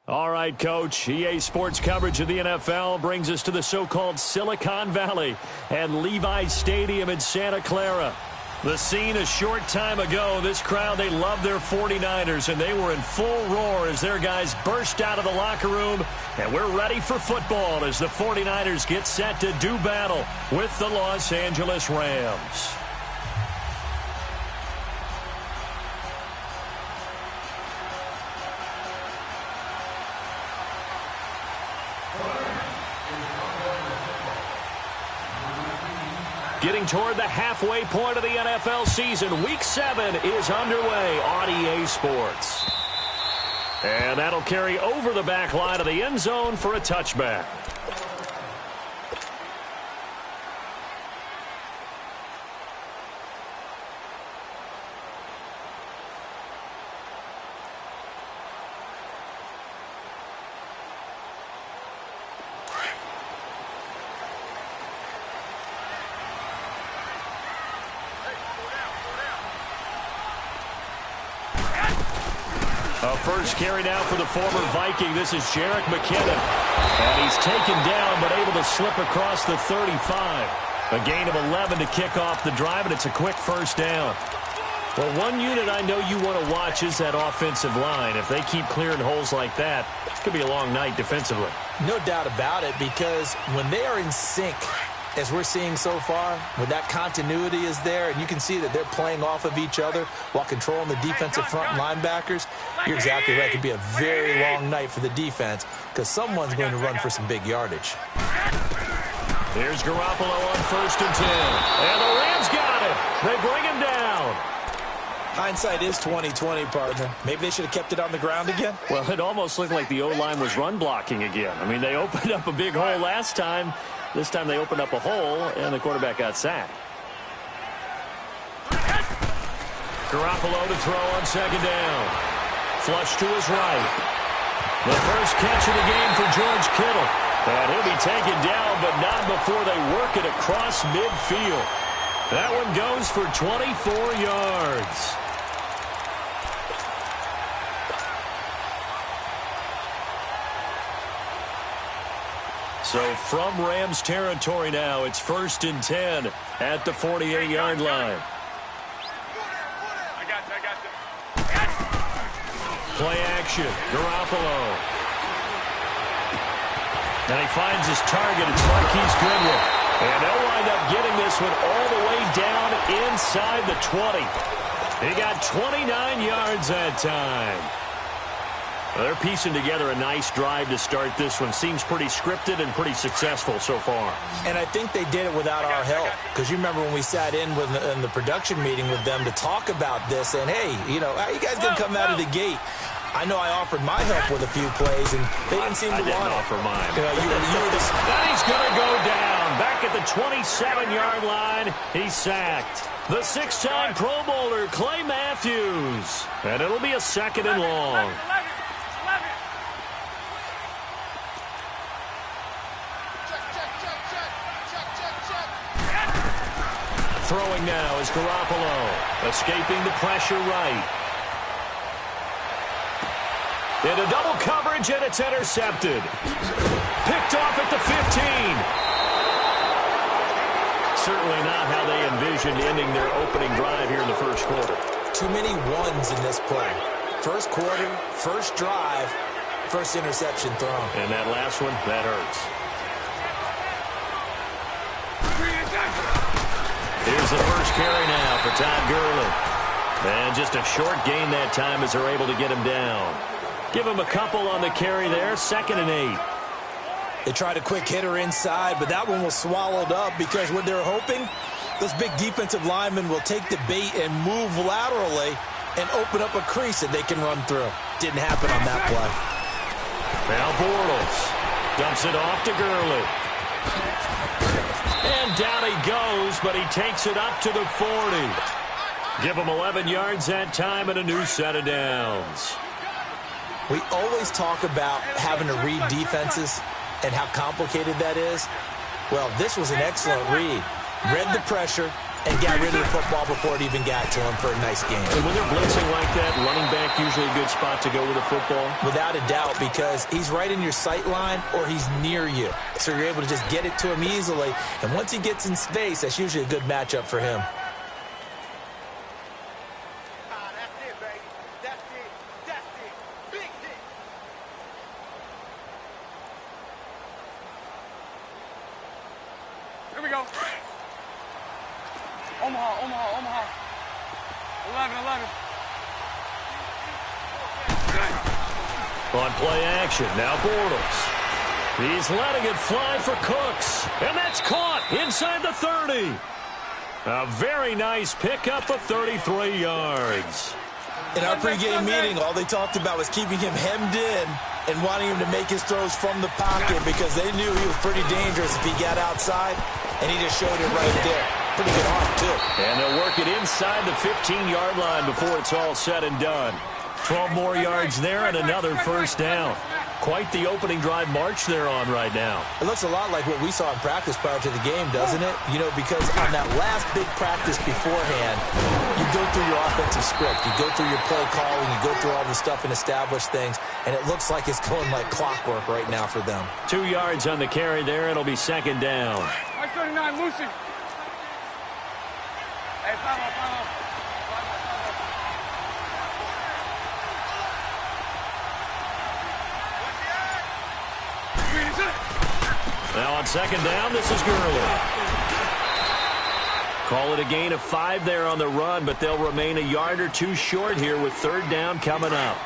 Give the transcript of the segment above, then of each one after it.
All right, Coach. EA Sports coverage of the NFL brings us to the so-called Silicon Valley and Levi's Stadium in Santa Clara. The scene a short time ago, this crowd, they love their 49ers, and they were in full roar as their guys burst out of the locker room. And we're ready for football as the 49ers get set to do battle with the Los Angeles Rams. Getting toward the halfway point of the NFL season, Week 7 is underway on EA Sports. And that'll carry over the back line of the end zone for a touchback. First carry now for the former Viking. This is Jerick McKinnon. And he's taken down but able to slip across the 35. A gain of 11 to kick off the drive, and it's a quick first down. Well, one unit I know you want to watch is that offensive line. If they keep clearing holes like that, it's going to be a long night defensively. No doubt about it, because when they are in sync, as we're seeing so far, when that continuity is there, and you can see that they're playing off of each other while controlling the defensive front linebackers, you're exactly right. It could be a very long night for the defense because someone's going to run for some big yardage. Here's Garoppolo on 1st and 10. And the Rams got it. They bring him down. Hindsight is 20/20, partner. Maybe they should have kept it on the ground again. Well, it almost looked like the O-line was run blocking again. I mean, they opened up a big hole last time. This time they opened up a hole, and the quarterback got sacked. Garoppolo to throw on 2nd down. Flush to his right. The first catch of the game for George Kittle. And he'll be taken down, but not before they work it across midfield. That one goes for 24 yards. So from Rams territory now, it's 1st and 10 at the 48-yard line. Play action, Garoppolo. And he finds his target. It's Marquise Goodwin. And they'll wind up getting this one all the way down inside the 20. He got 29 yards that time. They're piecing together a nice drive to start this one. Seems pretty scripted and pretty successful so far. And I think they did it without our help. Because you remember when we sat in the production meeting with them to talk about this. And, hey, you know, how you guys going to come out of the gate? I know I offered my help with a few plays, and they didn't seem to want it. I didn't offer mine. Then he's going to go down. Back at the 27-yard line, he's sacked. The 6-time Pro Bowler, Clay Matthews. And it'll be a 2nd and long. Throwing now is Garoppolo. Escaping the pressure right. Into double coverage, and it's intercepted. Picked off at the 15. Certainly not how they envisioned ending their opening drive here in the first quarter. Too many ones in this play. First quarter, first drive, first interception thrown. And that last one, that hurts. Here's the first carry now for Todd Gurley. And just a short gain that time as they're able to get him down. Give him a couple on the carry there, 2nd and 8. They tried a quick hitter inside, but that one was swallowed up because what they're hoping, those big defensive linemen will take the bait and move laterally and open up a crease that they can run through. Didn't happen on that play. Now Bortles dumps it off to Gurley. And down he goes, but he takes it up to the 40. Give him 11 yards that time and a new set of downs. We always talk about having to read defenses and how complicated that is. Well, this was an excellent read. Read the pressure and got rid of the football before it even got to him for a nice game. And when they're blitzing like that, running back usually a good spot to go with a football? Without a doubt, because he's right in your sight line or he's near you. So you're able to just get it to him easily. And once he gets in space, that's usually a good matchup for him. Here we go. Omaha. 11. On play action, now Bortles. He's letting it fly for Cooks. And that's caught inside the 30. A very nice pickup of 33 yards. In our pregame meeting, all they talked about was keeping him hemmed in and wanting him to make his throws from the pocket because they knew he was pretty dangerous if he got outside, and he just showed it right there. Pretty good arm, too. And they'll work it inside the 15-yard line before it's all said and done. 12 more yards there and another first down. Quite the opening drive march they're on right now. It looks a lot like what we saw in practice prior to the game, doesn't it? You know, because on that last big practice beforehand, you go through your offensive script. You go through your play calling. You go through all the stuff and establish things. And it looks like it's going like clockwork right now for them. 2 yards on the carry there. It'll be second down. 39, Lucy. Hey, follow. Now on second down, this is Gurley. Call it a gain of 5 there on the run, but they'll remain a yard or two short here with third down coming up.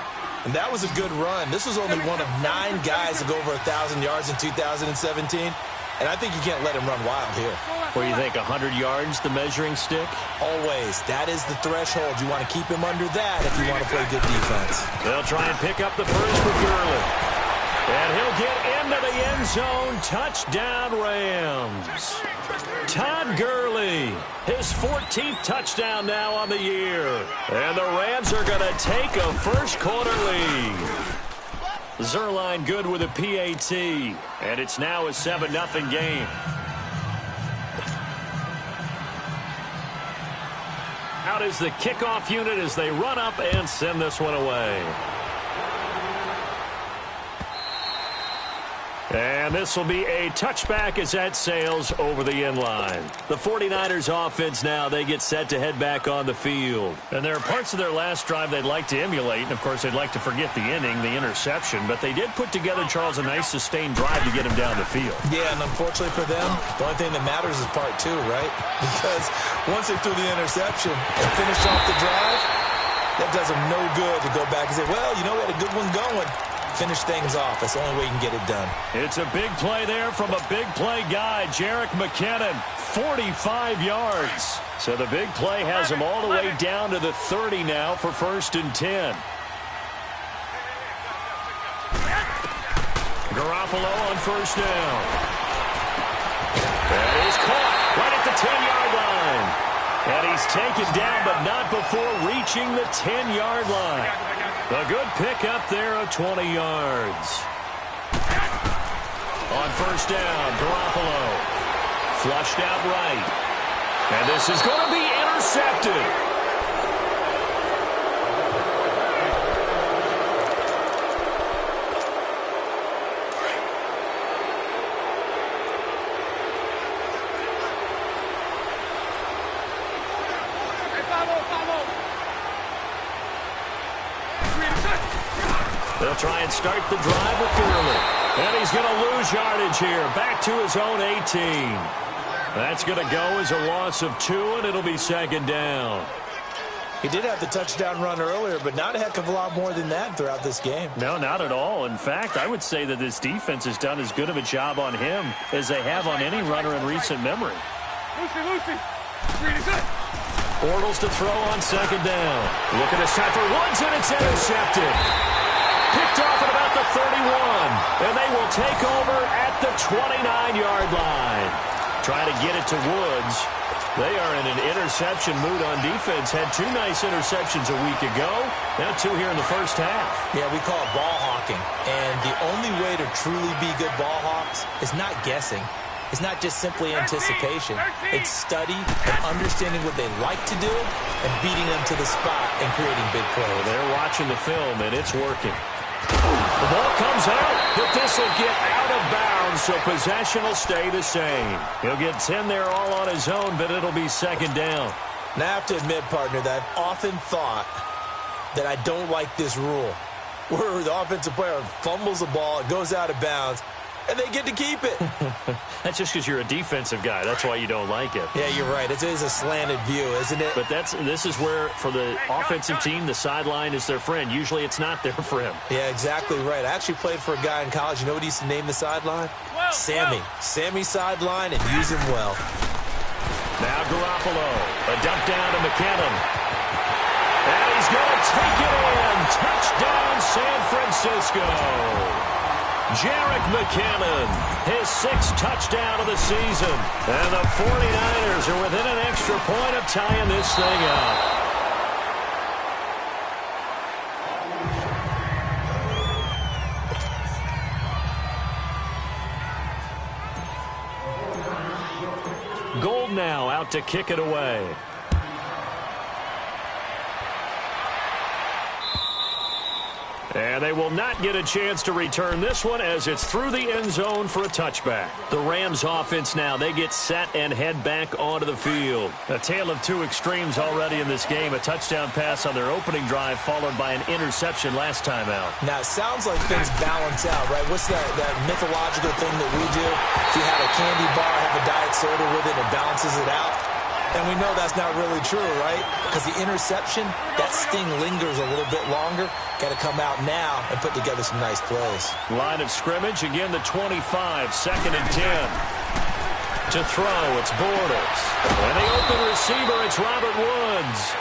And that was a good run. This was only one of 9 guys to go over 1,000 yards in 2017. And I think you can't let him run wild here. What do you think, 100 yards, the measuring stick? Always. That is the threshold. You want to keep him under that if you want to play good defense. They'll try and pick up the first with Gurley. And he'll get into the end zone. Touchdown, Rams. Todd Gurley, his 14th touchdown now on the year. And the Rams are going to take a first-quarter lead. Zerline good with a PAT. And it's now a 7-0 game. Out is the kickoff unit as they run up and send this one away. And this will be a touchback as that sails over the end line. The 49ers offense now, they get set to head back on the field. And there are parts of their last drive they'd like to emulate. And, of course, they'd like to forget the inning, the interception. But they did put together, Charles, a nice sustained drive to get him down the field. Yeah, and unfortunately for them, the only thing that matters is part 2, right? Because once they threw the interception and finished off the drive, that does them no good to go back and say, well, you know, we had a good one going. Finish things off. That's the only way you can get it done. It's a big play there from a big play guy, Jerick McKinnon, 45 yards. So the big play has him all the way down to the 30 now for 1st and 10. Garoppolo on first down. That is caught right at the 10-yard line. And he's taken down, but not before reaching the 10-yard line. A good pickup there of 20 yards. On first down, Garoppolo. Flushed out right. And this is going to be intercepted. They'll try and start the drive with Gurley. And he's going to lose yardage here. Back to his own 18. That's going to go as a loss of 2, and it'll be second down. He did have the touchdown run earlier, but not a heck of a lot more than that throughout this game. No, not at all. In fact, I would say that this defense has done as good of a job on him as they have on any runner in recent memory. Lucy. Really good. Bortles to throw on second down. Looking to shot for Woods, and it's intercepted. Picked off at about the 31, and they will take over at the 29-yard line. Trying to get it to Woods. They are in an interception mood on defense. Had 2 nice interceptions a week ago. Now 2 here in the first half. Yeah, we call it ball hawking. And the only way to truly be good ball hawks is not guessing. is not just simply anticipation. It's study and understanding what they like to do and beating them to the spot and creating big plays. They're watching the film, and it's working. The ball comes out, but this will get out of bounds, so possession will stay the same. He'll get 10 there all on his own, but it'll be second down. Now, I have to admit, partner, that I've often thought that I don't like this rule, where the offensive player fumbles the ball, it goes out of bounds, and they get to keep it. That's just because you're a defensive guy. That's why you don't like it. Yeah, you're right. It is a slanted view, isn't it? But this is where, for the offensive team, the sideline is their friend. Usually it's not there for him. Yeah, exactly right. I actually played for a guy in college. You know what he used to name the sideline? Sammy. Sammy sideline, and use him well. Now Garoppolo. A dump down to McKinnon. And he's going to take it in. Touchdown, San Francisco. Jarek McKinnon, his 6th touchdown of the season. And the 49ers are within an extra point of tying this thing up. Gold now out to kick it away. And they will not get a chance to return this one as it's through the end zone for a touchback. The Rams offense now, they get set and head back onto the field. A tale of two extremes already in this game. A touchdown pass on their opening drive followed by an interception last time out. Now, it sounds like things balance out, right? What's that mythological thing that we do? If you have a candy bar, have a diet soda with it, it balances it out. And we know that's not really true, right? Because the interception, that sting lingers a little bit longer. Got to come out now and put together some nice plays. Line of scrimmage, again the 25, 2nd and 10. To throw, it's Bortles. And the open receiver, it's Robert Woods.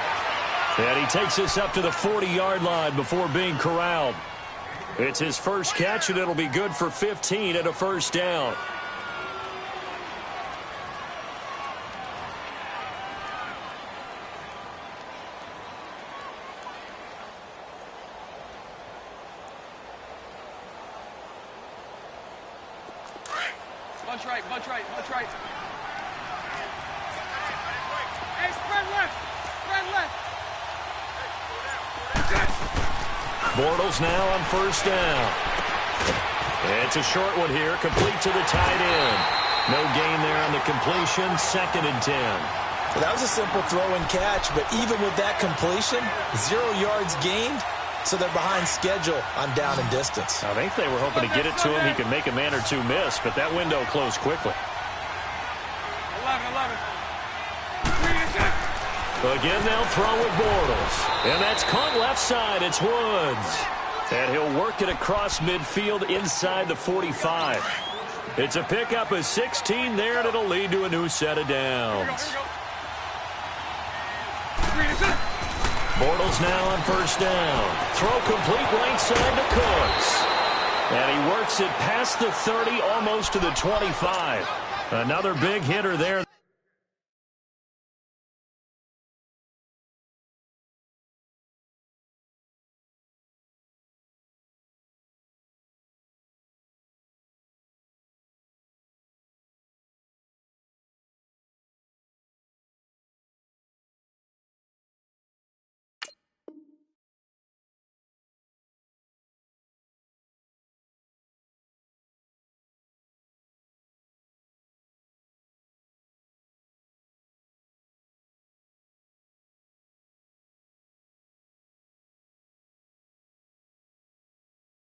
And he takes this up to the 40-yard line before being corralled. It's his first catch, and it'll be good for 15 and a first down. Bunch right, bunch right, bunch right. Hey, spread left, spread left. Bortles now on first down. It's a short one here, complete to the tight end. No gain there on the completion, 2nd and 10. Well, that was a simple throw and catch, but even with that completion, 0 yards gained. So they're behind schedule on down and distance. I think they were hoping to get it to him. He could make a man or two miss, but that window closed quickly. 11. Again, they'll throw with Bortles. And that's caught left side. It's Woods. And he'll work it across midfield inside the 45. It's a pickup of 16 there, and it'll lead to a new set of downs. Bortles now on first down. Throw complete right side to Cooks. And he works it past the 30, almost to the 25. Another big hitter there.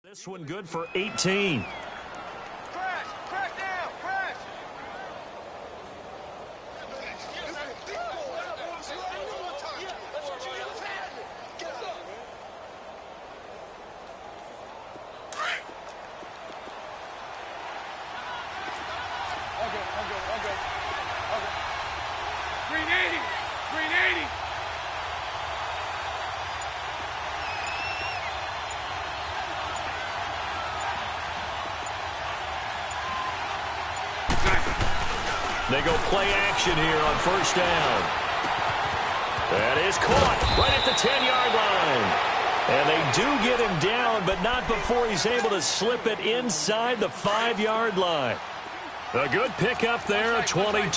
This one good for 18. Crash, crash now, crash. Okay. 380, 380. They go play action here on first down. That is caught right at the 10-yard line. And they do get him down, but not before he's able to slip it inside the 5-yard line. A good pickup there at 22.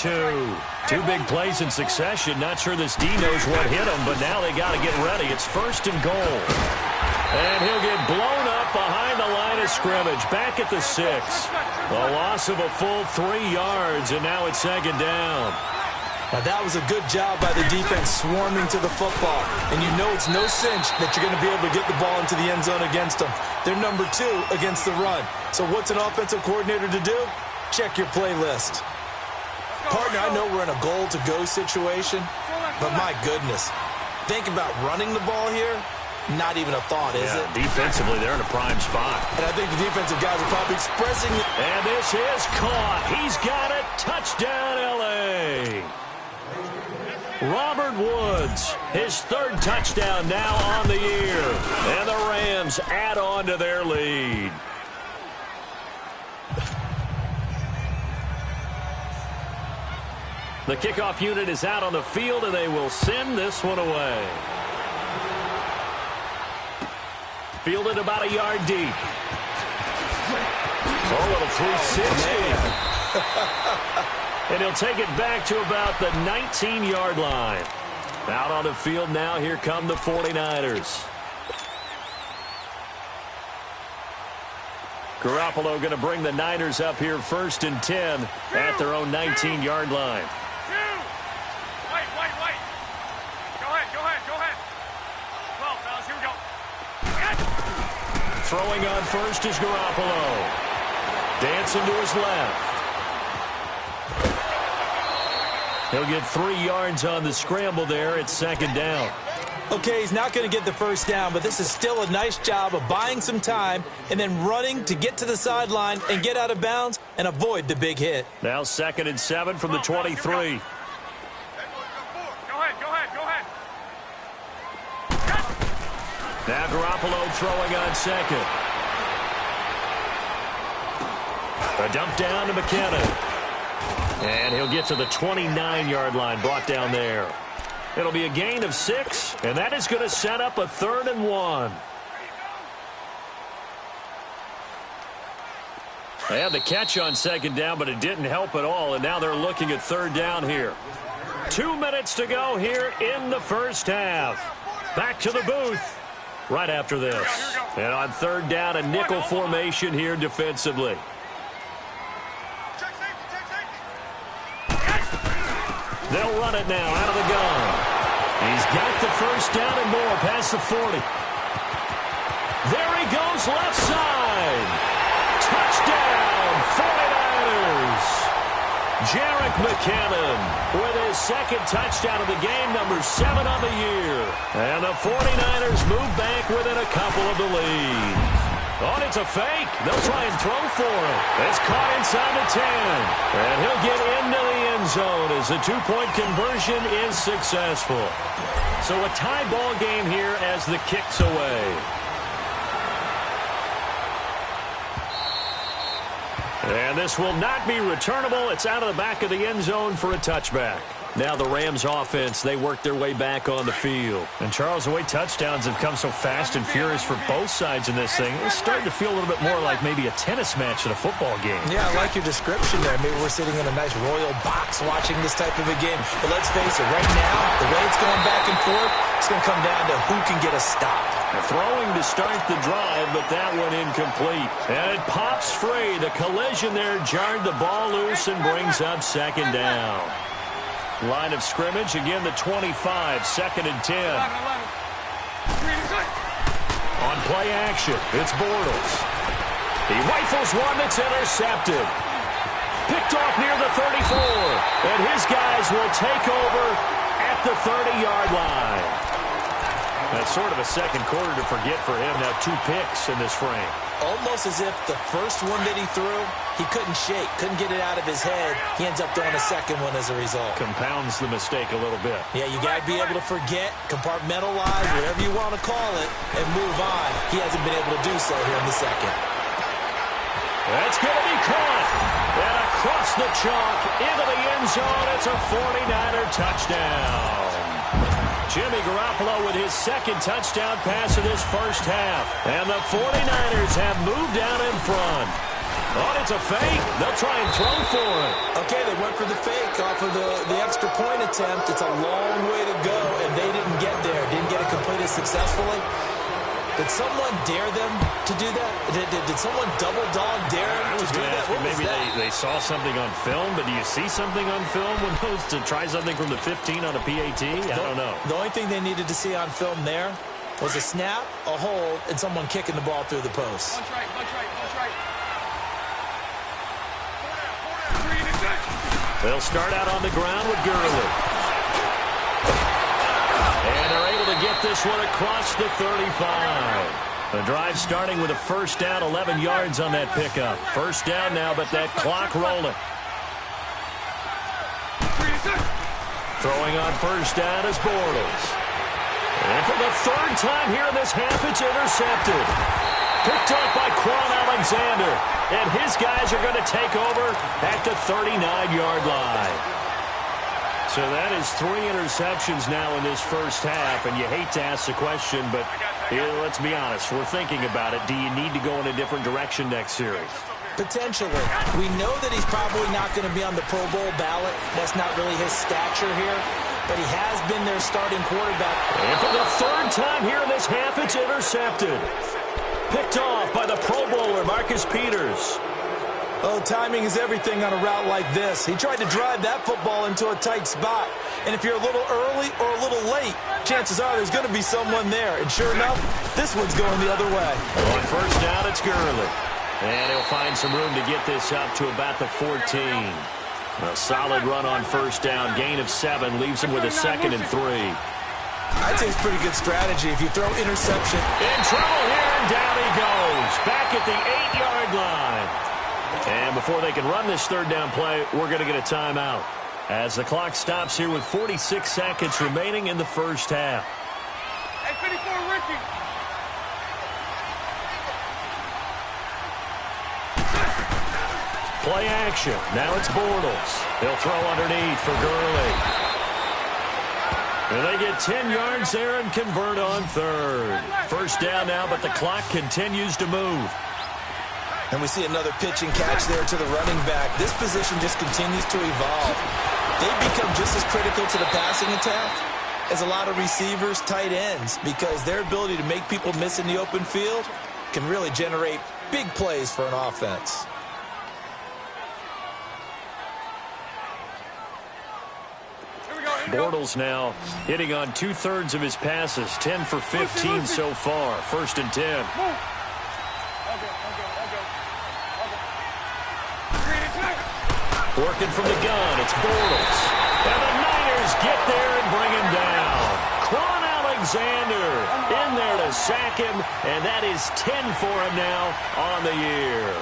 Two big plays in succession. Not sure this D knows what hit him, but now they got to get ready. It's 1st and goal. And he'll get blown up behind the line of scrimmage. Back at the 6. A loss of a full 3 yards, and now it's 2nd down. Now that was a good job by the defense swarming to the football. And you know it's no cinch that you're going to be able to get the ball into the end zone against them. They're number 2 against the run. So what's an offensive coordinator to do? Check your playlist. Partner, I know we're in a goal-to-go situation, but my goodness. Think about running the ball here. Not even a thought, is it? Defensively, they're in a prime spot. And I think the defensive guys are probably expressing it. And this is caught. He's got it. Touchdown, L.A. Robert Woods, his 3rd touchdown now on the year. And the Rams add on to their lead. The kickoff unit is out on the field, and they will send this one away. Fielded about a yard deep. A little 360. And he'll take it back to about the 19-yard line. Out on the field now, here come the 49ers. Garoppolo going to bring the Niners up here 1st and 10 at their own 19-yard line. Wait. Go ahead. 12, fellas, here we go. Throwing on first is Garoppolo. Dancing to his left. He'll get 3 yards on the scramble there. It's 2nd down. Okay, he's not going to get the 1st down, but this is still a nice job of buying some time and then running to get to the sideline and get out of bounds and avoid the big hit. Now 2nd and 7 from the 23. Go ahead. Now Garoppolo throwing on 2nd. A dump down to McKinnon. And he'll get to the 29-yard line, brought down there. It'll be a gain of 6, and that is going to set up a 3rd and 1. They had the catch on 2nd down, but it didn't help at all, and now they're looking at 3rd down here. 2 minutes to go here in the 1st half. Back to the booth right after this. And on 3rd down, a nickel formation here defensively. They'll run it now out of the gun. He's got the 1st down and more past the 40. There he goes left side. Touchdown, 49ers. Jerick McKinnon with his 2nd touchdown of the game, number 7 on the year. And the 49ers move back within a couple of the lead. Oh, and it's a fake. They'll try and throw for it. It's caught inside the 10. And he'll get into the end zone as the 2-point conversion is successful. So a tie ball game here as the kick's away. And this will not be returnable. It's out of the back of the end zone for a touchback. Now the Rams offense, they work their way back on the field. And Charles, the way touchdowns have come so fast and furious for both sides in this thing, it's starting to feel a little bit more like maybe a tennis match than a football game. Yeah, I like your description there. Maybe we're sitting in a nice royal box watching this type of a game. But let's face it, right now, the way it's going back and forth, it's going to come down to who can get a stop. Throwing to start the drive, but that one incomplete. And it pops free. The collision there jarred the ball loose and brings up 2nd down. Line of scrimmage, again the 25, 2nd and 10. On play action, it's Bortles. He rifles one that's intercepted. Picked off near the 34. And his guys will take over at the 30-yard line. That's sort of a second quarter to forget for him. Now 2 picks in this frame. Almost as if the first one that he threw, he couldn't shake, couldn't get it out of his head. He ends up throwing a second one as a result. Compounds the mistake a little bit. Yeah, you got to be able to forget, compartmentalize, whatever you want to call it, and move on. He hasn't been able to do so here in the second. That's going to be caught. And across the chalk into the end zone. It's a 49er touchdown. Jimmy Garoppolo with his 2nd touchdown pass of this 1st half. And the 49ers have moved down in front. Oh, it's a fake. They'll try and throw for it. Okay, they went for the fake off of the extra point attempt. It's a long way to go, and they didn't get there. Didn't get it completed successfully. Did someone dare them to do that? Did someone double dog dare them to do that? What maybe they saw something on film, but do you see something on film when those to try something from the 15 on a PAT? I don't know. The only thing they needed to see on film there was a snap, a hold, and someone kicking the ball through the post. Punch right, punch right, punch right. They'll start out on the ground with Gurley. And they're able to get this one across the 35. The drive starting with a first down, 11 yards on that pickup. First down now, but that clock rolling. Throwing on first down is Bortles. And for the third time here in this half, it's intercepted. Picked off by Quan Alexander. And his guys are going to take over at the 39-yard line. So that is 3 interceptions now in this first half. And you hate to ask the question, but let's be honest. We're thinking about it. Do you need to go in a different direction next series? Potentially. We know that he's probably not going to be on the Pro Bowl ballot. That's not really his stature here. But he has been their starting quarterback. And for the third time here in this half, it's intercepted. Picked off by the Pro Bowler, Marcus Peters. Oh, timing is everything on a route like this. He tried to drive that football into a tight spot. And if you're a little early or a little late, chances are there's going to be someone there. And sure enough, this one's going the other way. On first down, it's Gurley. And he'll find some room to get this up to about the 14. A solid run on first down. Gain of 7 leaves him with a 2nd and 3. I'd say it's pretty good strategy if you throw interception. In trouble here, and down he goes. Back at the 8-yard line. And before they can run this third down play, we're going to get a timeout. As the clock stops here with 46 seconds remaining in the first half. Hey, 54, Ricky. Play action. Now it's Bortles. He'll throw underneath for Gurley. And they get 10 yards there and convert on third. First down now, but the clock continues to move. And we see another pitch and catch there to the running back. This position just continues to evolve. They become just as critical to the passing attack as a lot of receivers, tight ends, because their ability to make people miss in the open field can really generate big plays for an offense. Bortles now hitting on 2/3 of his passes, 10 for 15 so far. First and 10. Working from the gun, it's Bortles. And the Niners get there and bring him down. Quan Alexander in there to sack him, and that is 10 for him now on the year.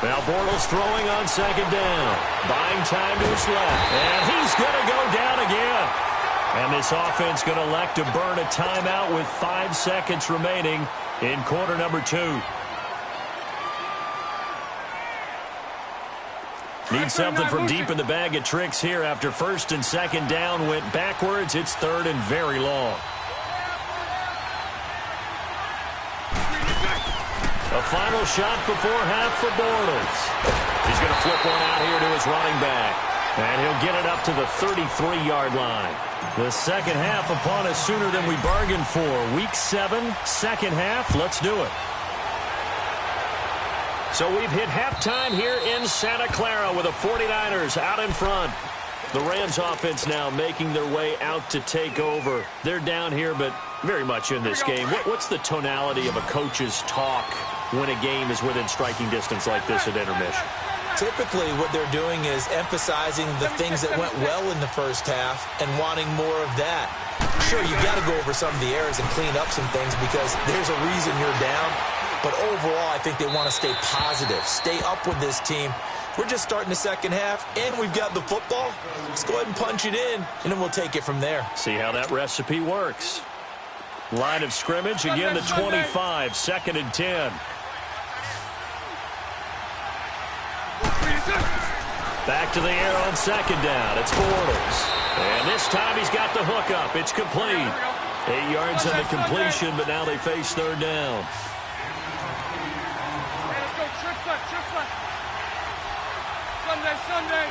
Now Bortles throwing on second down. Buying time to his left. And he's going to go down again. And this offense going to elect to burn a timeout with 5 seconds remaining in quarter number 2. Need something from deep in the bag of tricks here after first and second down went backwards. It's third and very long. A final shot before half for Bortles. He's going to flip one out here to his running back. And he'll get it up to the 33-yard line. The second half upon us sooner than we bargained for. Week 7, second half. Let's do it. So we've hit halftime here in Santa Clara with the 49ers out in front. The Rams offense now making their way out to take over. They're down here, but very much in this game. What's the tonality of a coach's talk when a game is within striking distance like this at intermission? Typically, what they're doing is emphasizing the things that went well in the first half and wanting more of that. Sure, you got to go over some of the errors and clean up some things because there's a reason you're down. But overall, I think they want to stay positive, stay up with this team. We're just starting the second half, and we've got the football. Let's go ahead and punch it in, and then we'll take it from there. See how that recipe works. Line of scrimmage, again the 25, second and 10. Back to the air on second down. It's Bortles. And this time he's got the hook up. It's complete. 8 yards on the completion, but now they face third down. Sunday, Sunday.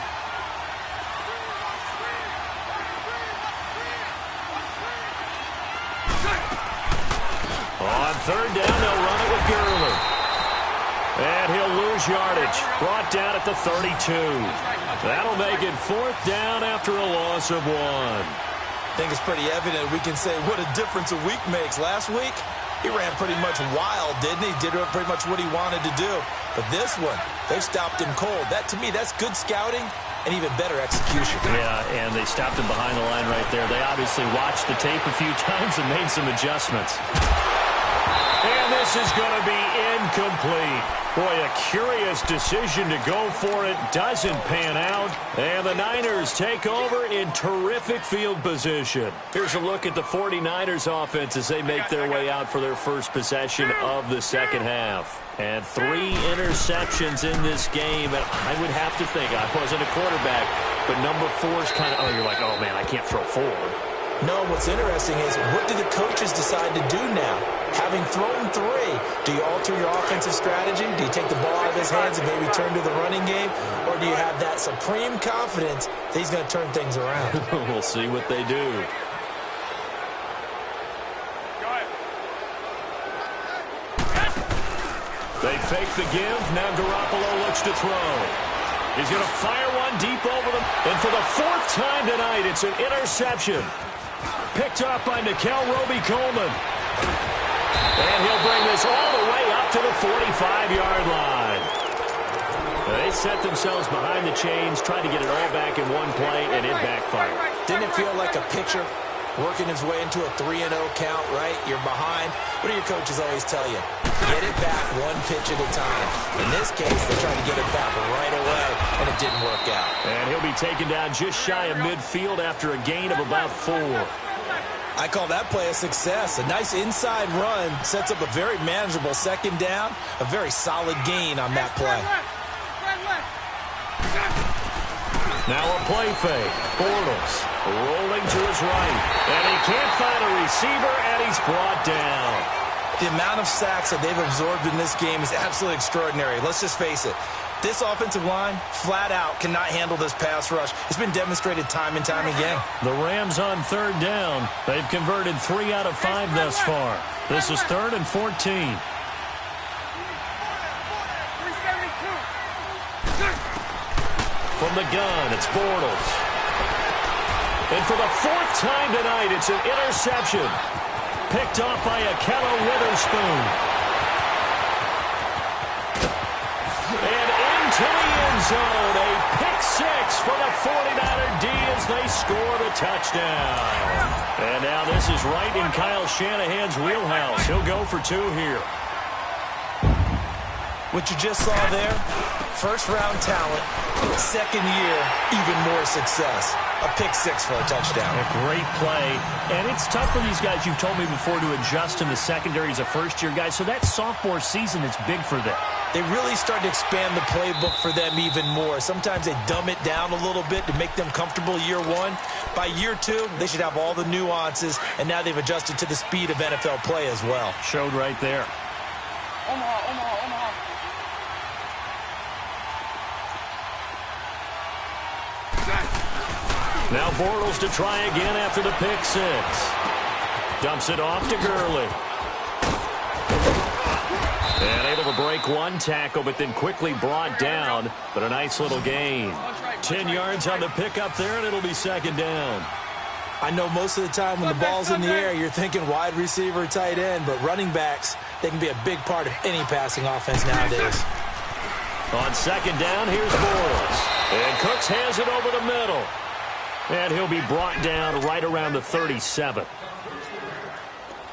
On third down, they'll run it with Gurley. And he'll lose yardage. Brought down at the 32. That'll make it fourth down after a loss of 1. I think it's pretty evident we can say what a difference a week makes. Last week, he ran pretty much wild, didn't he? Did pretty much what he wanted to do. But this one, they stopped him cold. That, to me, that's good scouting and even better execution. Yeah, and they stopped him behind the line right there. They obviously watched the tape a few times and made some adjustments. And this is going to be incomplete. Boy, a curious decision to go for it. Doesn't pan out. And the Niners take over in terrific field position. Here's a look at the 49ers offense as they make their way out for their first possession of the second half. And 3 interceptions in this game. And I would have to think, I wasn't a quarterback, but number 4 is kind of, you're like, oh, man, I can't throw 4. No, what's interesting is what do the coaches decide to do now? Having thrown 3, do you alter your offensive strategy? Do you take the ball out of his hands and maybe turn to the running game? Or do you have that supreme confidence that he's going to turn things around? We'll see what they do. They fake the give. Now Garoppolo looks to throw. He's going to fire one deep over them. And for the 4th time tonight, it's an interception. Picked up by Nikel Roby-Coleman. And he'll bring this all the way up to the 45-yard line. They set themselves behind the chains, tried to get it all back in one play, and it backfired. Didn't it feel like a pitcher working his way into a 3-0 count, right? You're behind. What do your coaches always tell you? Get it back one pitch at a time. In this case, they tried to get it back right away, and it didn't work out. And he'll be taken down just shy of midfield after a gain of about 4. I call that play a success. A nice inside run sets up a very manageable second down, a very solid gain on that play. Now a play fake. Bortles rolling to his right. And he can't find a receiver, and he's brought down. The amount of sacks that they've absorbed in this game is absolutely extraordinary. Let's just face it. This offensive line, flat out, cannot handle this pass rush. It's been demonstrated time and time again. The Rams on third down. They've converted 3 out of 5 thus far. This is 3rd and 14. From the gun, it's Bortles. And for the 4th time tonight, it's an interception. Picked off by Ahkello Witherspoon. And into the end zone, a pick 6 for the 49er D as they score the touchdown. And now this is right in Kyle Shanahan's wheelhouse. He'll go for 2 here. What you just saw there, first-round talent, second year, even more success. A pick 6 for a touchdown. A great play. And it's tough for these guys, you've told me before, to adjust in the secondary as a first-year guy. So that sophomore season is big for them. They really start to expand the playbook for them even more. Sometimes they dumb it down a little bit to make them comfortable year 1. By year 2, they should have all the nuances, and now they've adjusted to the speed of NFL play as well. Showed right there. Omaha. Now Bortles to try again after the pick 6. Dumps it off to Gurley. And able to break one tackle, but then quickly brought down. But a nice little gain. 10 yards on the pickup there, and it'll be second down. I know most of the time when the ball's in the air, you're thinking wide receiver, tight end, but running backs, they can be a big part of any passing offense nowadays. On second down, here's Bortles. And Cooks hands it over the middle. And he'll be brought down right around the 37.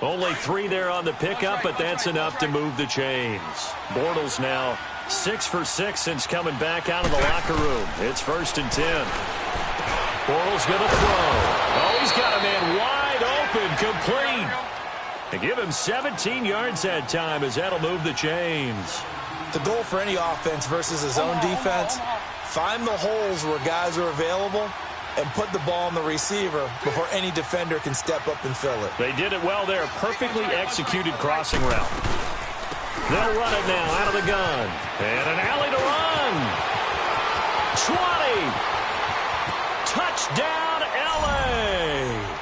Only 3 there on the pickup, but that's enough to move the chains. Bortles now 6 for 6 since coming back out of the locker room. It's 1st and 10. Bortles going to throw. Oh, he's got a man wide open, complete. And give him 17 yards that time as that'll move the chains. The goal for any offense versus his own defense, find the holes where guys are available and put the ball on the receiver before any defender can step up and fill it. They did it well there. Perfectly executed crossing route. They'll run it now out of the gun. And an alley to run. 20. Touchdown, L.A.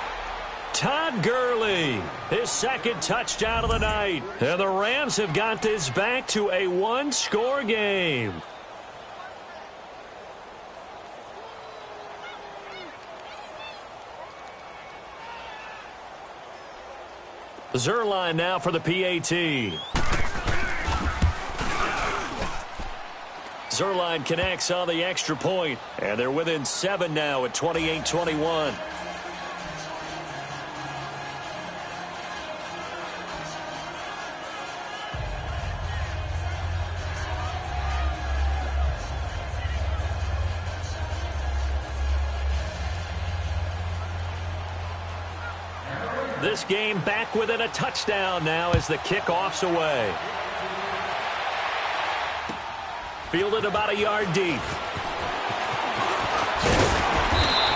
Todd Gurley, his second touchdown of the night. And the Rams have got this back to a one-score game. Zerline now for the PAT. Zerline connects on the extra point, and they're within 7 now at 28-21. This game back within a touchdown now as the kickoff's away. Fielded about a yard deep.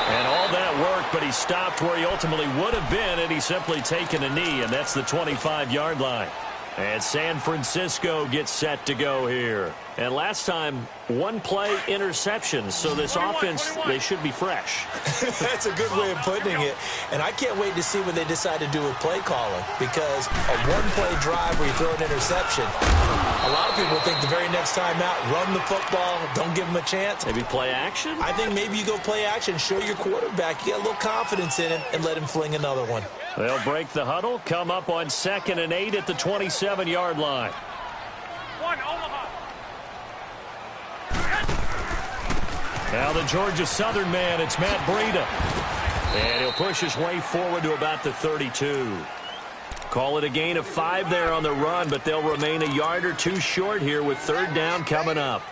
And all that work, but he stopped where he ultimately would have been had he simply taken a knee, and that's the 25-yard line. And San Francisco gets set to go here. And last time, one-play interception, so this offense, they should be fresh. That's a good way of putting it. And I can't wait to see what they decide to do with play calling, because a one-play drive where you throw an interception, a lot of people think the very next time out, run the football, don't give them a chance. Maybe play action? I think maybe you go play action, show your quarterback, you get a little confidence in him, and let him fling another one. They'll break the huddle, come up on 2nd and 8 at the 27-yard line. Now the Georgia Southern man, it's Matt Breida. And he'll push his way forward to about the 32. Call it a gain of 5 there on the run, but they'll remain a yard or two short here with 3rd down coming up.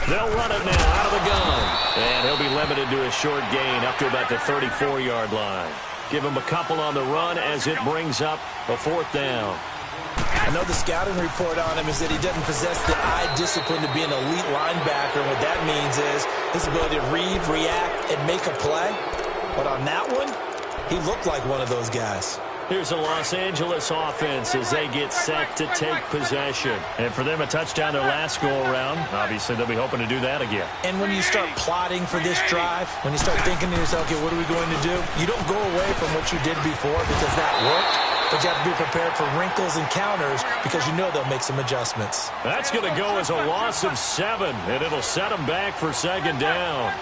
They'll run it now out of the gun. And he'll be limited to a short gain up to about the 34-yard line. Give him a couple on the run as it brings up a 4th down. I know the scouting report on him is that he doesn't possess the eye discipline to be an elite linebacker. What that means is his ability to read, react, and make a play. But on that one, he looked like one of those guys. Here's a Los Angeles offense as they get set to take possession. And for them, a touchdown their last go-around. Obviously, they'll be hoping to do that again. And when you start plotting for this drive, when you start thinking to yourself, okay, what are we going to do? You don't go away from what you did before because that worked. But you have to be prepared for wrinkles and counters because you know they'll make some adjustments. That's going to go as a loss of 7, and it'll set them back for 2nd down.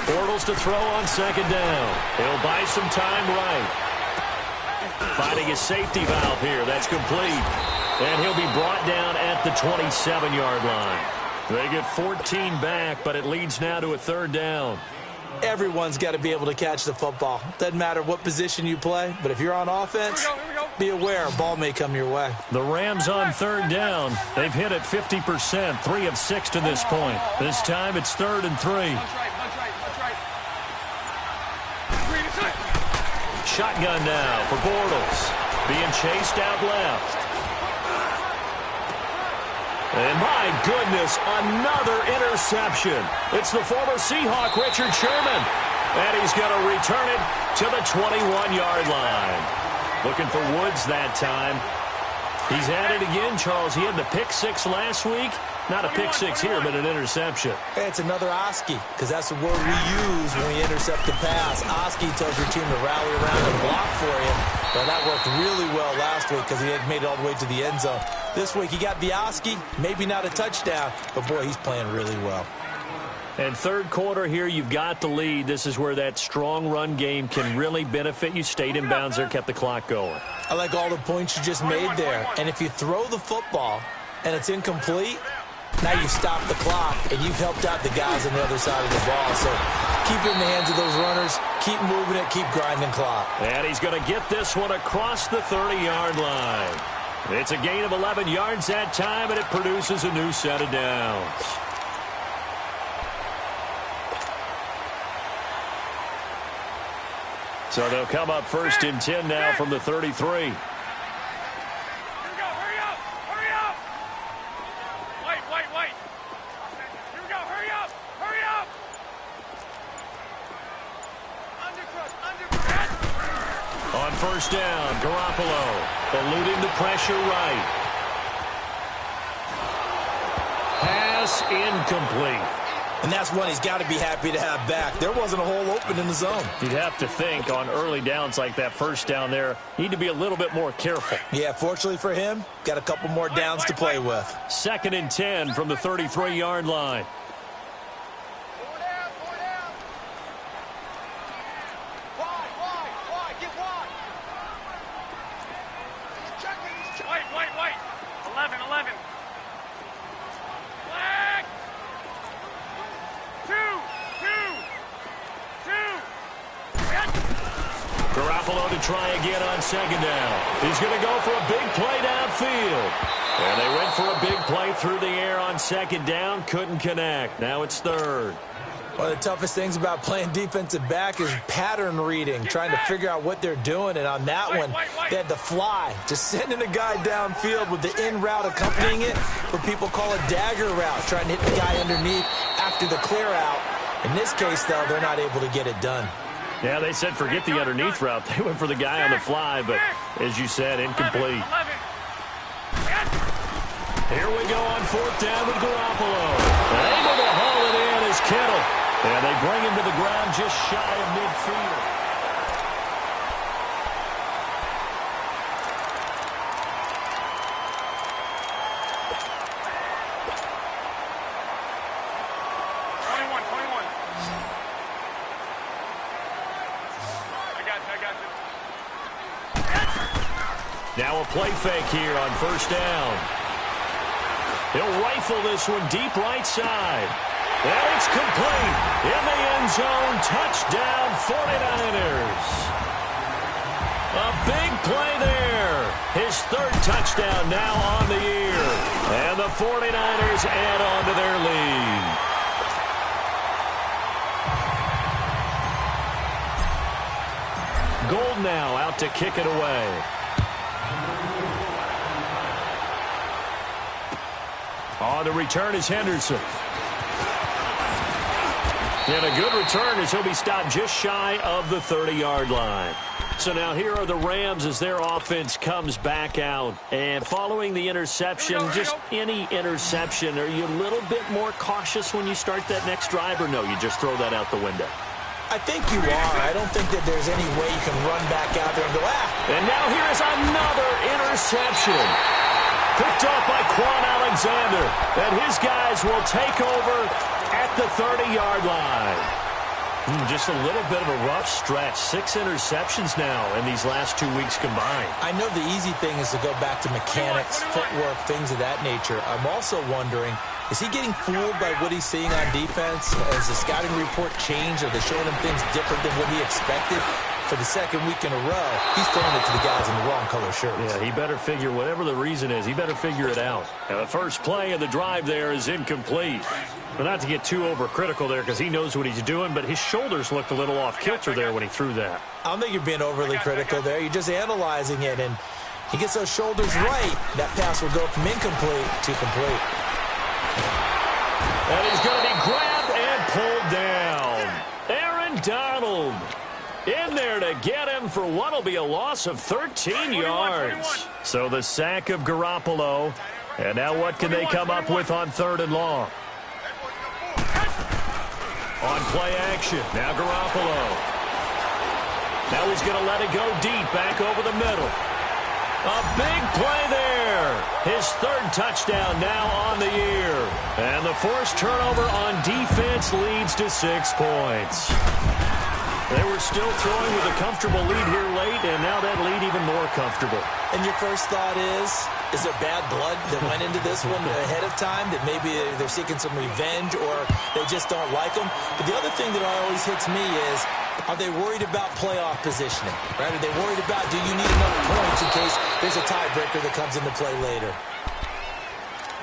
Bortles to throw on 2nd down. He'll buy some time right. Finding his safety valve here. That's complete. And he'll be brought down at the 27-yard line. They get 14 back, but it leads now to a 3rd down. Everyone's got to be able to catch the football. Doesn't matter what position you play, but if you're on offense, be aware a ball may come your way. The Rams on 3rd down. They've hit it 50%, 3 of 6 to this point. This time it's 3rd and 3. Shotgun now for Bortles. Being chased out left. And my goodness, another interception. It's the former Seahawk, Richard Sherman. And he's going to return it to the 21-yard line. Looking for Woods that time. He's at it again, Charles. He had the pick 6 last week. Not a pick 6 here, but an interception. Hey, it's another Oski, because that's the word we use when we intercept the pass. Oski tells your team to rally around and block for you. Well, that worked really well last week because he had made it all the way to the end zone. This week he got the Oski, maybe not a touchdown, but boy, he's playing really well. And 3rd quarter here, you've got the lead. This is where that strong run game can really benefit you. Stayed in bounds there, kept the clock going. I like all the points you just made there. And if you throw the football and it's incomplete, now you've stopped the clock and you've helped out the guys on the other side of the ball. So keep it in the hands of those runners. Keep moving it. Keep grinding clock. And he's going to get this one across the 30-yard line. It's a gain of 11 yards that time, and it produces a new set of downs. So they'll come up 1st and 10 now from the 33. on first down. Garoppolo eluding the pressure right. Pass incomplete. And that's one he's got to be happy to have back. There wasn't a hole open in the zone. You'd have to think on early downs like that first down there, need to be a little bit more careful. Yeah, fortunately for him, got a couple more downs to play with. 2nd and 10 from the 33-yard line. Wait. 11. Flag. 2. Garoppolo to try again on 2nd down. He's going to go for a big play downfield. And they went for a big play through the air on 2nd down. Couldn't connect. Now it's 3rd. One of the toughest things about playing defensive back is pattern reading, trying to figure out what they're doing. And on that one, they had the fly, just sending a guy downfield with the in route accompanying it, what people call a dagger route, trying to hit the guy underneath after the clear out. In this case, though, they're not able to get it done. Yeah, they said forget the underneath route. They went for the guy on the fly, but as you said, incomplete. Here we go on 4th down with Garoppolo. Able to haul it in is Kittle. And they bring him to the ground just shy of midfield. Now a play fake here on 1st down. He'll rifle this one deep right side. And it's complete. In the end zone, touchdown 49ers. A big play there. His 3rd touchdown now on the year. And the 49ers add on to their lead. Gold now out to kick it away. On the return is Henderson. And a good return as he'll be stopped just shy of the 30-yard line. So now here are the Rams as their offense comes back out. And following the interception, just any interception, are you a little bit more cautious when you start that next drive, or no, you just throw that out the window? I think you are. I don't think that there's any way you can run back out there and go, And now here is another interception. Picked off by Quan Alexander. And his guys will take over at the 30-yard line. Just a little bit of a rough stretch. 6 interceptions now in these last 2 weeks combined. I know the easy thing is to go back to mechanics, footwork, things of that nature. I'm also wondering, is he getting fooled by what he's seeing on defense? Has the scouting report changed? Are they showing him things different than what he expected? For the 2nd week in a row, he's throwing it to the guys in the wrong color shirts. Yeah, he better figure, whatever the reason is, he better figure it out. Now, the first play of the drive there is incomplete. But not to get too overcritical there because he knows what he's doing, but his shoulders looked a little off kilter there when he threw that. I don't think you're being overly critical there. You're just analyzing it, and he gets those shoulders right. That pass will go from incomplete to complete. And he's going to be grabbed and pulled down. Aaron Donald in there to get him for what will be a loss of 13 yards. So the sack of Garoppolo. And now what can they come up with on 3rd and long? On play action, now Garoppolo. Now he's going to let it go deep, back over the middle. A big play there. His 3rd touchdown now on the year. And the forced turnover on defense leads to 6 points. They were still throwing with a comfortable lead here late, and now that lead even more comfortable. And your first thought is there bad blood that went into this one ahead of time, that maybe they're seeking some revenge or they just don't like them? But the other thing that always hits me is, are they worried about playoff positioning? Right? Are they worried about, do you need enough points in case there's a tiebreaker that comes into play later?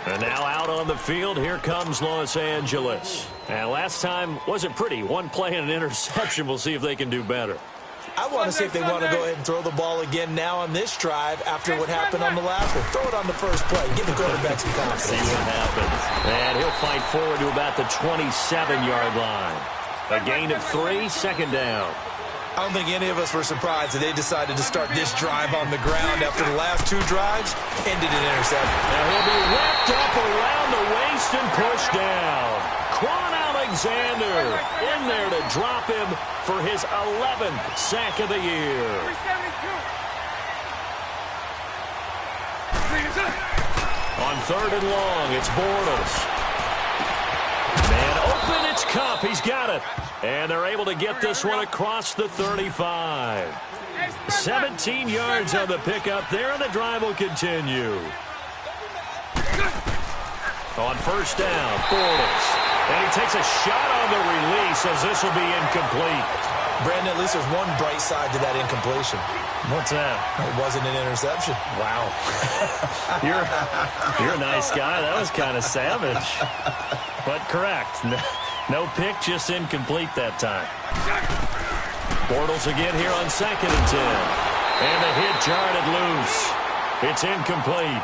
And now out on the field, here comes Los Angeles. And last time wasn't pretty. One play and an interception. We'll see if they can do better. I want to see if they want to go ahead and throw the ball again now on this drive after what happened on the last one. Throw it on the first play. Give the quarterback some confidence. See what happens. And he'll fight forward to about the 27-yard line. A gain of 3, 2nd down. I don't think any of us were surprised that they decided to start this drive on the ground after the last 2 drives ended in interception. Now he'll be wrapped up around the waist and pushed down. Quan Alexander in there to drop him for his 11th sack of the year. 372. On 3rd and long, it's Bortles. Man open, it's Cup. He's got it. And they're able to get this one across the 35. 17 yards on the pickup there, and the drive will continue. On 1st down, Bortles. And he takes a shot on the release as this will be incomplete. Brandon, at least there's one bright side to that incompletion. What's that? It wasn't an interception. Wow. You're a nice guy. That was kind of savage. But correct. No pick, just incomplete that time. Bortles again here on 2nd and 10. And the hit jarred it loose. It's incomplete.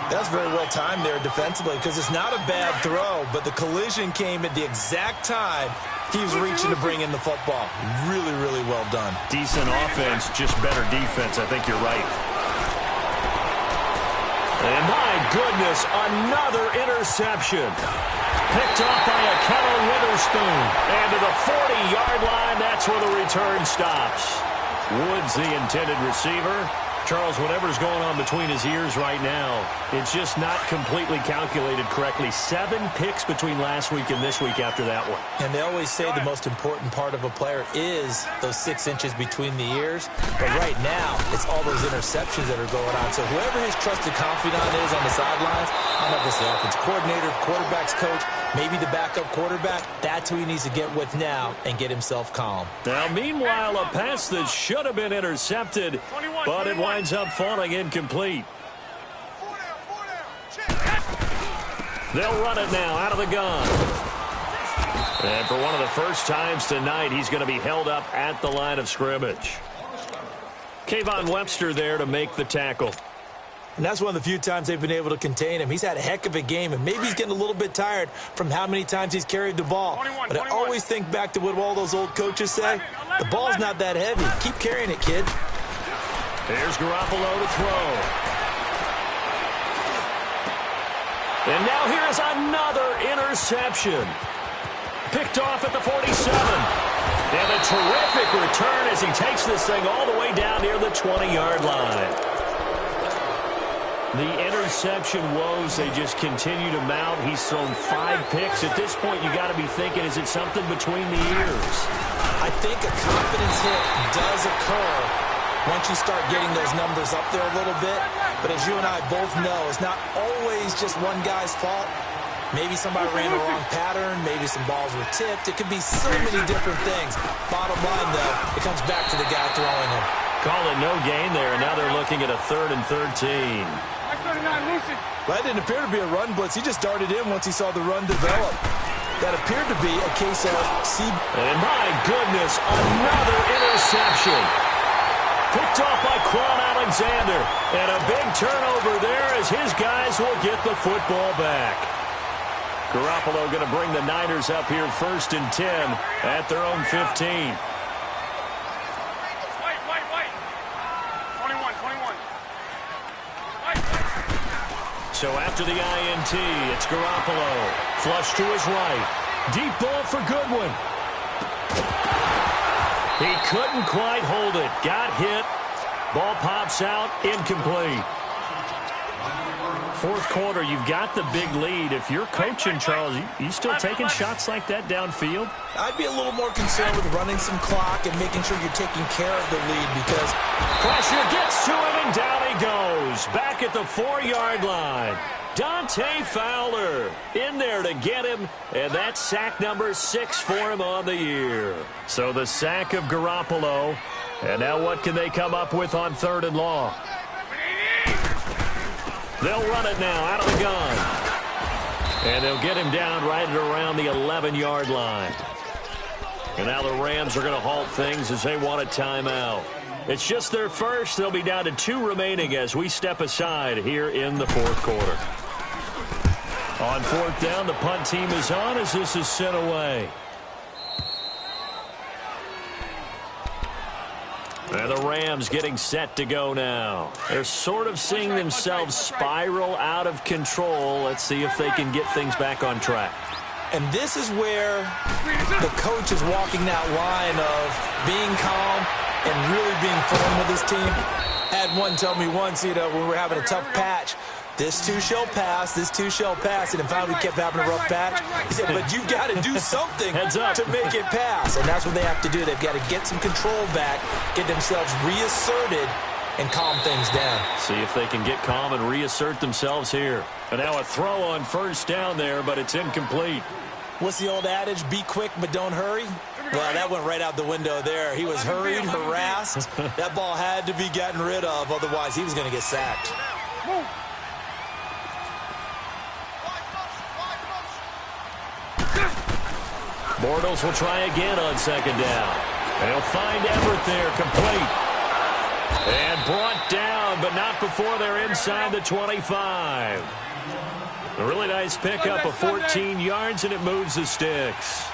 That's very well timed there defensively because it's not a bad throw, but the collision came at the exact time he was reaching to bring in the football. Really, really well done. Decent offense, just better defense. I think you're right. And my goodness, another interception. Picked off by a Kettle Witherspoon. And to the 40-yard line, that's where the return stops. Woods, the intended receiver. Charles, whatever's going on between his ears right now, it's just not completely calculated correctly. 7 picks between last week and this week after that one. And they always say the most important part of a player is those 6 inches between the ears. But right now, it's all those interceptions that are going on. So whoever his trusted confidant is on the sidelines, I don't know if it's the offense coordinator, quarterback's coach, maybe the backup quarterback, that's who he needs to get with now and get himself calm. Now, meanwhile, a pass that should have been intercepted, but it winds up falling incomplete. They'll run it now out of the gun. And for one of the first times tonight, he's going to be held up at the line of scrimmage. Kayvon Webster there to make the tackle. And that's one of the few times they've been able to contain him. He's had a heck of a game, and maybe he's getting a little bit tired from how many times he's carried the ball. But I always think back to what all those old coaches say. The ball's not that heavy. Keep carrying it, kid. Here's Garoppolo to throw. And now here is another interception. Picked off at the 47. And a terrific return as he takes this thing all the way down near the 20-yard line. The interception woes, they just continue to mount. He's thrown 5 picks. At this point, you got to be thinking, is it something between the ears? I think a confidence hit does occur once you start getting those numbers up there a little bit. But as you and I both know, it's not always just one guy's fault. Maybe somebody ran the wrong pattern. Maybe some balls were tipped. It could be so many different things. Bottom line, though, it comes back to the guy throwing him. Call it no gain there, and now they're looking at a 3rd and 13. Well, that didn't appear to be a run blitz. He just darted in once he saw the run develop. That appeared to be a case of And my goodness, another interception. Picked off by Quan Alexander. And a big turnover there as his guys will get the football back. Garoppolo going to bring the Niners up here 1st and 10 at their own 15. So after the INT, it's Garoppolo. Flush to his right. Deep ball for Goodwin. He couldn't quite hold it. Got hit. Ball pops out. Incomplete. 4th quarter, you've got the big lead. If you're coaching, Charles, you still taking shots like that downfield? I'd be a little more concerned with running some clock and making sure you're taking care of the lead because pressure gets to him and down he goes. Back at the 4-yard line. Dante Fowler in there to get him, and that's sack number 6 for him on the year. So the sack of Garoppolo, and now what can they come up with on 3rd and long? They'll run it now out of the gun. And they'll get him down right at around the 11-yard line. And now the Rams are going to halt things as they want a timeout. It's just their first. They'll be down to 2 remaining as we step aside here in the 4th quarter. On 4th down, the punt team is on as this is sent away. And the Rams getting set to go now. They're sort of seeing themselves spiral out of control. Let's see if they can get things back on track. And this is where the coach is walking that line of being calm and really being firm with his team. Had one tell me once, when we were having a tough patch, this too shall pass, this too shall pass. And then finally we kept having a rough patch. He said, but you've got to do something to make it pass. And that's what they have to do. They've got to get some control back, get themselves reasserted, and calm things down. See if they can get calm and reassert themselves here. And now a throw on first down there, but it's incomplete. What's the old adage? Be quick, but don't hurry. Well, that went right out the window there. He was hurried, harassed. That ball had to be gotten rid of, otherwise he was going to get sacked. Bortles will try again on second down. They'll find Everett there, complete. And brought down, but not before they're inside the 25. A really nice pickup of 14 yards, and it moves the sticks.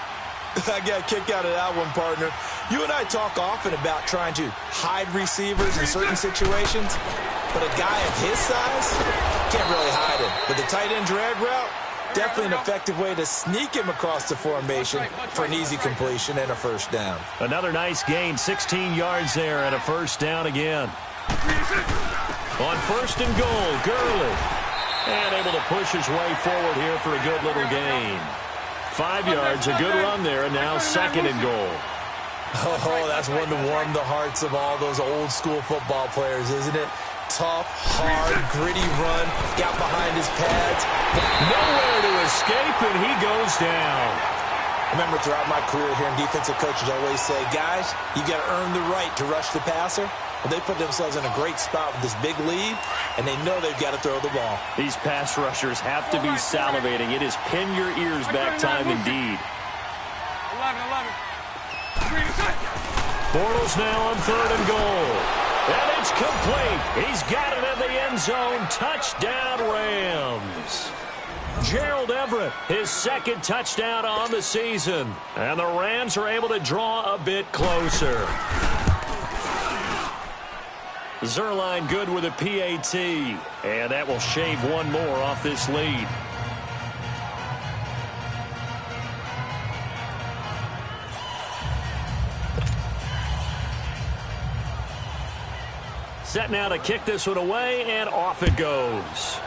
I got a kick out of that one, partner. You and I talk often about trying to hide receivers in certain situations, but a guy of his size can't really hide him. But the tight end drag route, definitely an effective way to sneak him across the formation for an easy completion and a first down. Another nice gain, 16 yards there, and a first down again. On first and goal, Gurley. And able to push his way forward here for a good little gain. 5 yards, a good run there, and now second and goal. Oh, that's one to warm the hearts of all those old school football players, isn't it? Tough, hard, gritty run, got behind his pads. Nowhere to escape, and he goes down. I remember throughout my career here, defensive coaches always say, guys, you got to earn the right to rush the passer. Well, they put themselves in a great spot with this big lead, and they know they've got to throw the ball. These pass rushers have to be salivating. It is pin your ears back time indeed. 11. Bortles now on third and goal. And it's complete. He's got it in the end zone. Touchdown, Rams. Gerald Everett, his second touchdown on the season. And the Rams are able to draw a bit closer. Zerline good with a PAT. And that will shave one more off this lead. Set now to kick this one away, and off it goes.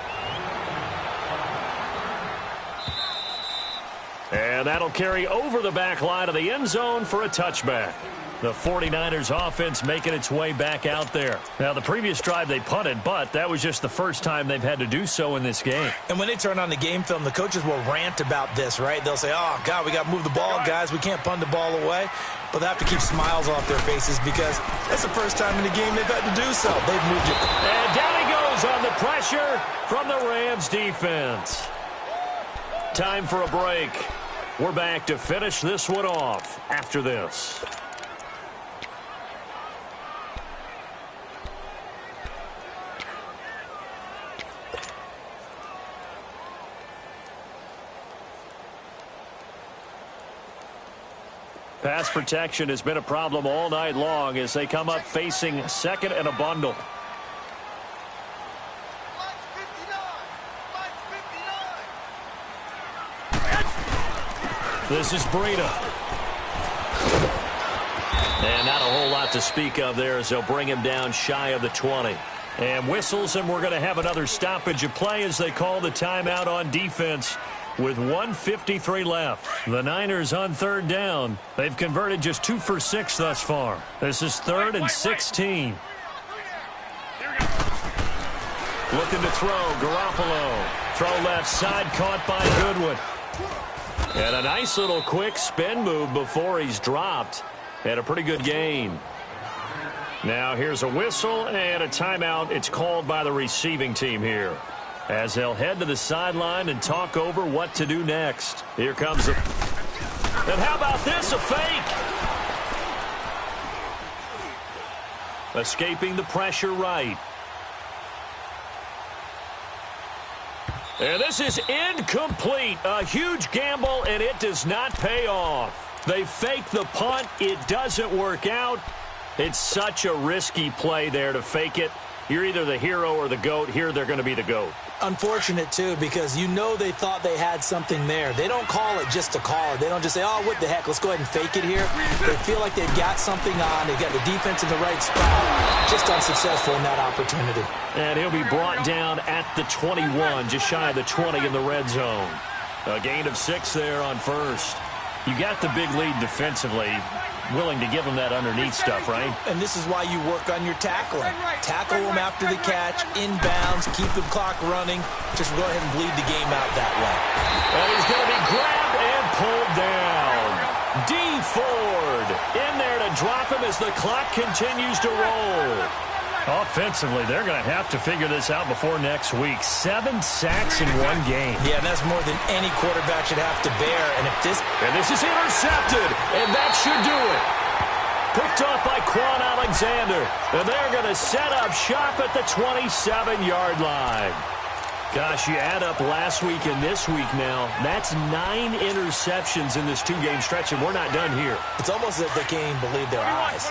And that'll carry over the back line of the end zone for a touchback. The 49ers offense making its way back out there. Now, the previous drive they punted, but that was just the first time they've had to do so in this game. And when they turn on the game film, the coaches will rant about this, right? They'll say, oh, God, we got to move the ball, guys. We can't punt the ball away. But they have to keep smiles off their faces because that's the first time in the game they've had to do so. They've moved it. And down he goes on the pressure from the Rams defense. Time for a break. We're back to finish this one off after this. Pass protection has been a problem all night long as they come up facing second and a bundle. This is Breida. And not a whole lot to speak of there as they'll bring him down shy of the 20. And whistles, and we're going to have another stoppage of play as they call the timeout on defense. With 1:53 left, the Niners on third down. They've converted just 2 for 6 thus far. This is 3rd and 16. Looking to throw, Garoppolo. Throw left side, caught by Goodwin. And a nice little quick spin move before he's dropped. And a pretty good gain. Now here's a whistle and a timeout. It's called by the receiving team here, as they'll head to the sideline and talk over what to do next. Here comes the... And how about this, a fake? Escaping the pressure right. And this is incomplete. A huge gamble, and it does not pay off. They fake the punt. It doesn't work out. It's such a risky play there to fake it. You're either the hero or the GOAT. Here they're going to be the GOAT. Unfortunate, too, because you know they thought they had something there. They don't call it just to call it. They don't just say, oh, what the heck, let's go ahead and fake it here. They feel like they've got something on. They've got the defense in the right spot. Just unsuccessful in that opportunity. And he'll be brought down at the 21, just shy of the 20 in the red zone. A gain of 6 there on first. You got the big lead defensively. Willing to give them that underneath stuff, right? And this is why you work on your tackling. Tackle them after the catch, inbounds, keep the clock running. Just go ahead and bleed the game out that way. And he's going to be grabbed and pulled down. D. Ford in there to drop him as the clock continues to roll. Offensively, they're going to have to figure this out before next week. 7 sacks in one game. Yeah, and that's more than any quarterback should have to bear. And this is intercepted, and that should do it. Picked off by Quan Alexander, and they're going to set up shop at the 27-yard line. Gosh, you add up last week and this week now, that's 9 interceptions in this 2-game stretch, and we're not done here. It's almost as if they can't even believe their eyes.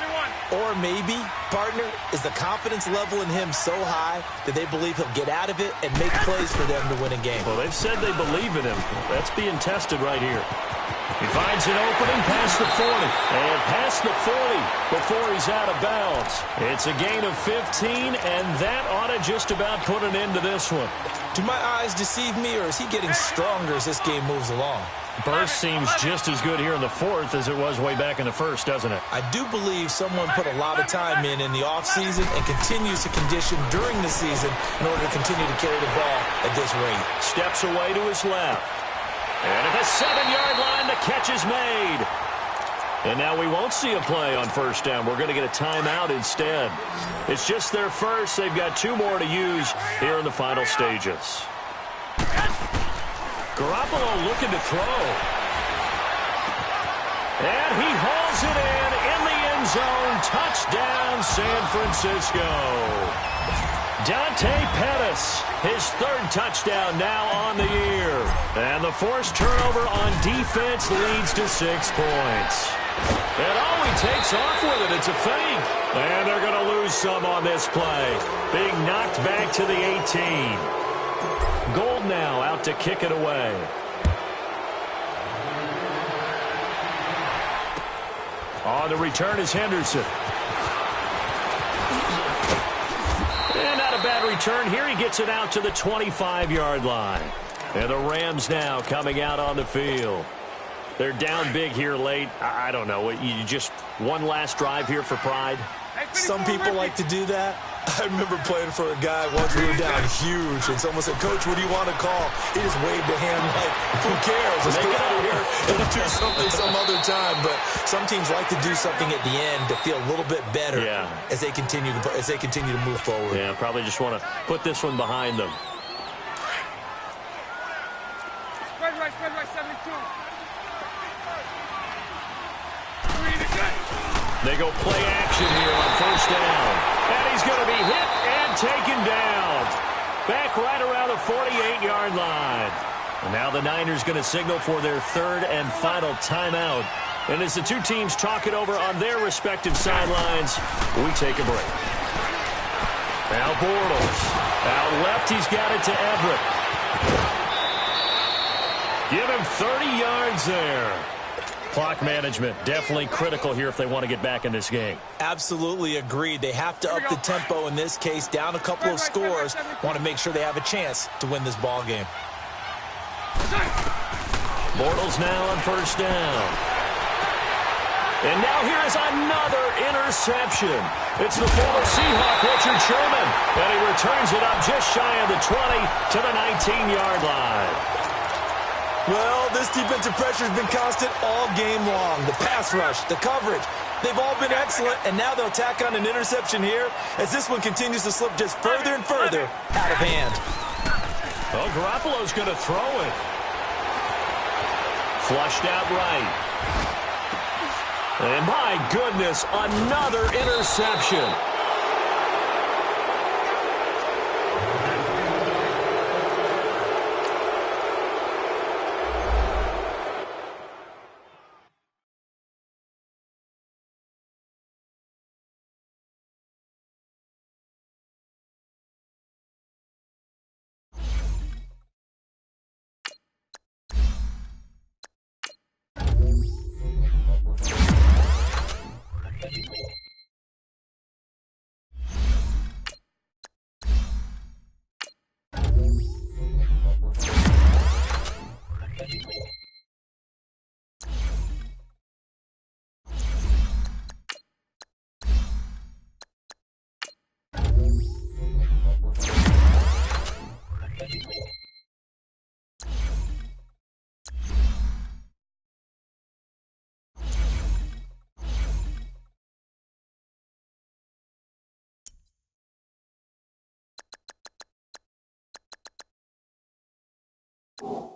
Or maybe, partner, is the confidence level in him so high that they believe he'll get out of it and make plays for them to win a game. Well, they've said they believe in him. That's being tested right here. He finds an opening past the 40. And past the 40 before he's out of bounds. It's a gain of 15, and that ought to just about put an end to this one. Do my eyes deceive me, or is he getting stronger as this game moves along? Burst seems just as good here in the 4th as it was way back in the 1st, doesn't it? I do believe someone put a lot of time in the offseason and continues to condition during the season in order to continue to carry the ball at this rate. Steps away to his left. And at the 7-yard line, the catch is made. And now we won't see a play on first down. We're going to get a timeout instead. It's just their first. They've got 2 more to use here in the final stages. Garoppolo looking to throw. And he hauls it in the end zone. Touchdown, San Francisco. Dante Pettis, his 3rd touchdown now on the year. And the forced turnover on defense leads to 6 points. And oh, he takes off with it. It's a fake. And they're going to lose some on this play. Being knocked back to the 18. Gold now out to kick it away. On the return is Henderson. And not a bad return here. He gets it out to the 25-yard line. And the Rams now coming out on the field. They're down big here late. I don't know. You just one last drive here for pride? Some people like to do that. I remember playing for a guy once. We were down huge, and someone said, Coach, what do you want to call? He just waved a hand like, who cares? Let's get out of here and do something some other time. But some teams like to do something at the end to feel a little bit better as they continue to move forward. Yeah, probably just want to put this one behind them. Spread right, 72. They go play action here on first down. And he's going to be hit and taken down. Back right around the 48-yard line. And now the Niners going to signal for their 3rd and final timeout. And as the 2 teams talk it over on their respective sidelines, we take a break. Now Bortles. Out left, he's got it to Everett. Give him 30 yards there. Clock management definitely critical here if they want to get back in this game. Absolutely agreed. They have to up the tempo in this case, down a couple of scores. Want to make sure they have a chance to win this ball game. Bortles now on first down. And now here is another interception. It's the former Seahawk, Richard Sherman. And he returns it up just shy of the 20 to the 19-yard line. Well, this defensive pressure has been constant all game long. The pass rush, the coverage, they've all been excellent, and now they'll tack on an interception here as this one continues to slip just further and further out of hand. Oh, Garoppolo's going to throw it. Flushed out right. And my goodness, another interception. go.